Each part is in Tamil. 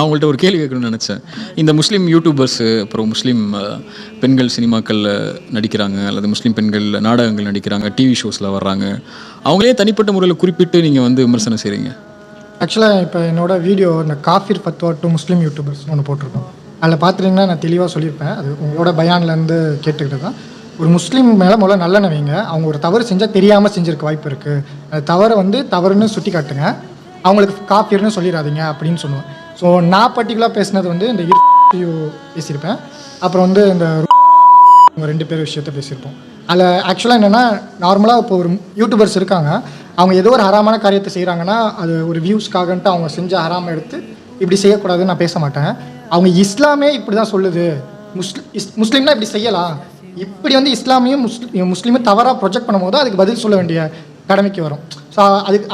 நான் உங்கள்கிட்ட ஒரு கேள்வி கேட்கணும்னு நினச்சேன். இந்த முஸ்லீம் யூடியூபர்ஸு, அப்புறம் முஸ்லீம் பெண்கள் சினிமாக்களில் நடிக்கிறாங்க, அல்லது முஸ்லீம் பெண்கள் நாடகங்கள் நடிக்கிறாங்க, டிவி ஷோஸில் வர்றாங்க, அவங்களே தனிப்பட்ட முறையில் குறிப்பிட்டு நீங்கள் வந்து விமர்சனம் செய்கிறீங்க. ஆக்சுவலாக இப்போ என்னோட வீடியோ இந்த காஃபிர் ஃபத்வா டு முஸ்லீம் யூடியூபர்ஸ் ஒன்று போட்டிருக்கோம். அதில் பார்த்துட்டிங்கன்னா நான் தெளிவாக சொல்லியிருப்பேன். அது உங்களோட பயான்லேருந்து கேட்டுக்கிட்டு தான். ஒரு முஸ்லீம் மேலே முதல்ல நல்லெண்ணெய் வைங்க. அவங்க ஒரு தவறு செஞ்சால் தெரியாமல் செஞ்சுருக்க வாய்ப்பு இருக்குது. அந்த தவறை வந்து தவறுன்னு சுட்டி காட்டுங்க, அவங்களுக்கு காஃபிர்னு சொல்லிடாதீங்க அப்படின்னு சொல்லுவேன். ஸோ நான் பர்டிகுலராக பேசினது வந்து இந்த பேசியிருப்பேன். அப்புறம் வந்து இந்த 2 பேர் விஷயத்த பேசியிருப்போம். அதில் ஆக்சுவலாக என்னென்னா, நார்மலாக இப்போ ஒரு யூடியூபர்ஸ் இருக்காங்க, அவங்க ஏதோ ஒரு ஹராமான காரியத்தை செய்கிறாங்கன்னா அது ஒரு வியூஸ்க்காகன்ட்டு அவங்க செஞ்ச ஹராமை எடுத்து இப்படி செய்யக்கூடாதுன்னு நான் பேச மாட்டேன். அவங்க இஸ்லாமே இப்படி தான் சொல்லுது, முஸ்லீம்னா இப்படி செய்யலாம், இப்படி வந்து இஸ்லாமியும் முஸ்லீமும் தவறாக ப்ரொஜெக்ட் பண்ணும்போது அதுக்கு பதில் சொல்ல வேண்டிய கடமைக்கு வரும். ஸோ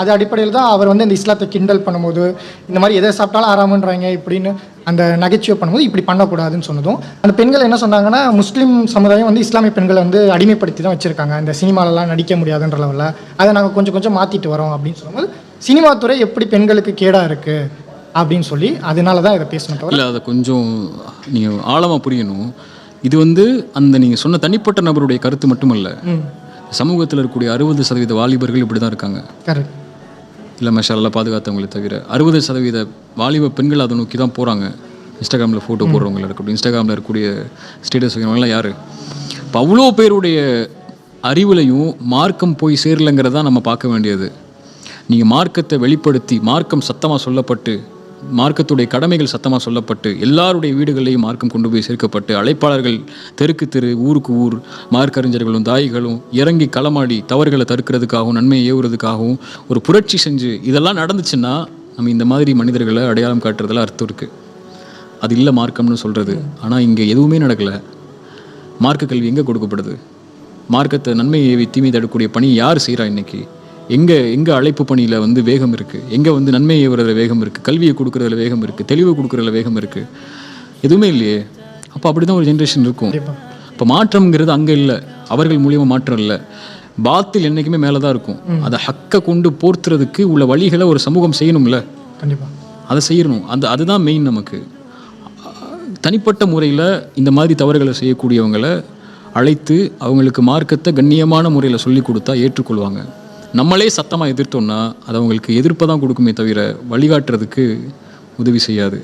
அது அடிப்படையில் தான் அவர் வந்து இந்த இஸ்லாத்தை கிண்டல் பண்ணும்போது, இந்த மாதிரி எதை சாப்பிட்டாலும் ஆறாமன்றாங்க இப்படின்னு அந்த நகைச்சுவை பண்ணும்போது இப்படி பண்ணக்கூடாதுன்னு சொன்னதும், அந்த பெண்கள் என்ன சொன்னாங்கன்னா, முஸ்லீம் சமுதாயம் வந்து இஸ்லாமிய பெண்களை வந்து அடிமைப்படுத்தி தான் வச்சுருக்காங்க, இந்த சினிமாலலாம் நடிக்க முடியாதுன்ற லெவலில் அதை நாங்கள் கொஞ்சம் கொஞ்சம் மாற்றிட்டு வரோம் அப்படின்னு சொல்லும்போது, சினிமா துறை எப்படி பெண்களுக்கு கேடாக இருக்குது அப்படின்னு சொல்லி அதனால தான் இதை பேசணும். இல்லை, அதை கொஞ்சம் நீங்கள் ஆழமாக புரியணும். இது வந்து அந்த நீங்கள் சொன்ன தனிப்பட்ட நபருடைய கருத்து மட்டுமல்ல, சமூகத்தில் இருக்கக்கூடிய 60% வாலிபர்கள் இப்படி தான் இருக்காங்க. கரெக்ட். இல்லை மஷாலா பாதுகாத்தவங்களை தவிர 60% வாலிப பெண்கள் அதை நோக்கி தான் போகிறாங்க. இன்ஸ்டாகிராமில் ஃபோட்டோ போடுறவங்கள இருக்கட்டும், இன்ஸ்டாகிராமில் இருக்கக்கூடிய ஸ்டேட்டஸ் வைக்கிறவங்களாம் யார்? இப்போ அவ்வளோ பேருடைய அறிவுலையும் மார்க்கம் போய் சேரலைங்கிறதான் நம்ம பார்க்க வேண்டியது. நீங்கள் மார்க்கத்தை வெளிப்படுத்தி, மார்க்கம் சத்தமாக சொல்லப்பட்டு, மார்க்கத்துடைய கடமைகள் சத்தமாக சொல்லப்பட்டு, எல்லாருடைய வீடுகளையும் மார்க்கம் கொண்டு போய் சேர்க்கப்பட்டு, அழைப்பாளர்கள் தெருக்கு தெரு, ஊருக்கு ஊர், மார்க்கறிஞர்களும் தாய்களும் இறங்கி களமாடி தவறுகளை தடுக்கிறதுக்காகவும் நன்மையை ஏவுறதுக்காகவும் ஒரு புரட்சி செஞ்சு இதெல்லாம் நடந்துச்சுன்னா நம்ம இந்த மாதிரி மனிதர்களை அடையாளம் காட்டுறதுல அர்த்தம் இருக்குது. அது இல்லை மார்க்கம்னு சொல்கிறது. ஆனால் இங்கே எதுவுமே நடக்கலை. மார்க்க கல்வி எங்கே கொடுக்கப்படுது? மார்க்கத்தை நன்மையை ஏவி தீமை தடுக்கக்கூடிய பணி யார் செய்கிறா? இன்றைக்கி எங்கே அழைப்பு பணியில் வந்து வேகம் இருக்குது? எங்கே வந்து நன்மையை ஏவுறதுல வேகம் இருக்குது? கல்வியை கொடுக்குறதுல வேகம் இருக்குது? தெளிவை கொடுக்குறதுல வேகம் இருக்குது? எதுவுமே இல்லையே. அப்போ அப்படி தான் ஒரு ஜென்ரேஷன் இருக்கும். இப்போ மாற்றம்ங்கிறது அங்கே இல்லை, அவர்கள் மூலியமாக மாற்றம் இல்லை. பாத்தில் என்றைக்குமே மேலே தான் இருக்கும். அதை ஹக்கை கொண்டு போர்த்துறதுக்கு உள்ள வழிகளை ஒரு சமூகம் செய்யணும்ல. கண்டிப்பாக அதை செய்யணும். அதுதான் மெயின். நமக்கு தனிப்பட்ட முறையில் இந்த மாதிரி தவறுகளை செய்யக்கூடியவங்களை அழைத்து அவங்களுக்கு மார்க்கத்தை கண்ணியமான முறையில் சொல்லி கொடுத்தா ஏற்றுக்கொள்வாங்க. நம்மளே சத்தமாக எதிர்த்தோம்னா அது அவங்களுக்கு எதிர்ப்பை தான் கொடுக்குமே தவிர வழிகாட்டுறதுக்கு உதவி செய்யாது.